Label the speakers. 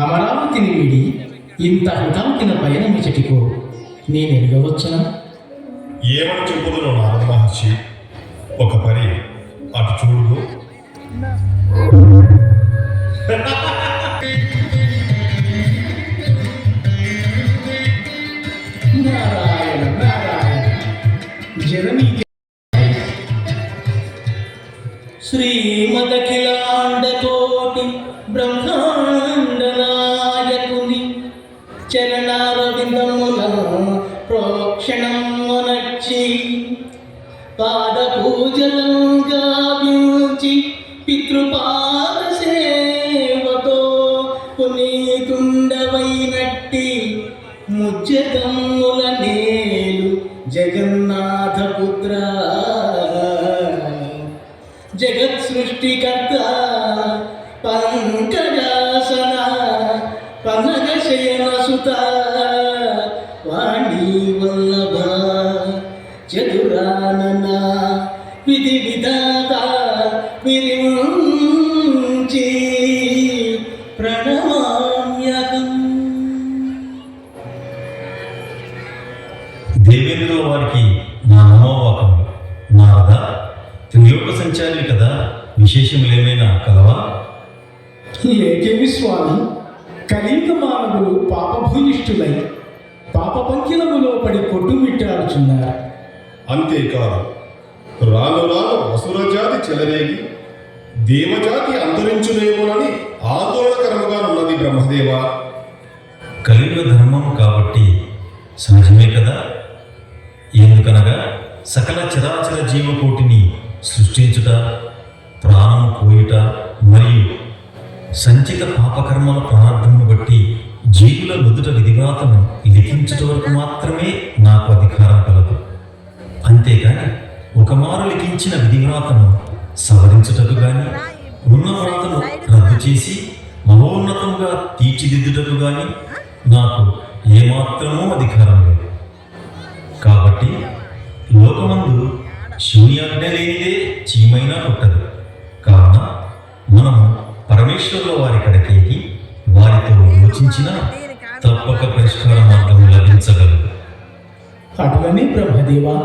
Speaker 1: అమరావతిని వీడి ఇంత హుటాకిన పయనమిచటికో నేను ఎరగవచ్చునా?
Speaker 2: ఏమని చెప్పుదును నారద మహర్షి, ఒక పరి అటు చూడు.
Speaker 1: నారాయణ నారాయణ జననీ శ్రీమదఖిలాండకోటి బ్రహ్మాండ నాయకుని చరణారవిందముల ప్రోక్షణమునర్చి పాద పూజలం గావించి పితృపాద సేవతో పునీతుండవైనట్టి ముజ్జగమ్ముల నేలు జగన్నాథ పుత్ర జగత్ సృష్టికర్త పంకజాసన పనగ శయన సుత వాణి వల్లభ చతురానన విధి విధాత విరించి ప్రణమామ్యహం.
Speaker 3: దేవేంద్రుల వారికి నా నమోవాకం. నారద, త్రిలోక సంచారి కదా, విశేషములేమైనా కలవా?
Speaker 1: లేకేమి స్వామి, కలియుగ మానవులు పాపభూయిష్ఠులై పాప పంకిలములో పడి కొట్టుమిట్టాడుచున్నారు.
Speaker 2: అంతేకాదు, రాను రాను అసురజాతి చెలరేగి దేవజాతి అంతరించునేమోనని ఆందోళనకరముగా ఉన్నది బ్రహ్మదేవ.
Speaker 3: కలియుగ ధర్మం కాబట్టి సహజమే కదా. ఎందుకనగా సకల చరాచర జీవకోటిని సృష్టించుట, ప్రాణము పోయుట మరియు సంచిత పాపకర్మల ప్రారంభమును బట్టి జీవుల నుదుట విధిగాతను లిఖించుట వరకు మాత్రమే నాకు అధికారం కలదు. అంతేగాని ఒకమారు లిఖించిన విధివ్రాతను సవరించుటకు గాని, ఉన్న వ్రాతను రద్దు చేసి మహోన్నతముగా తీర్చిదిద్దుటకు గాని నాకు ఏమాత్రమూ అధికారం లేదు. కాబట్టి లోకమందు శూన్యాజ్ఞ లేనిదే చీమైనా పుట్టదు. కావున మనము పరమేశ్వరుల వారి కడకేకి వారితో యోచించిన తప్పక పరిష్కార మార్గం లభించగలదు.
Speaker 1: అటువని బ్రహ్మదేవా.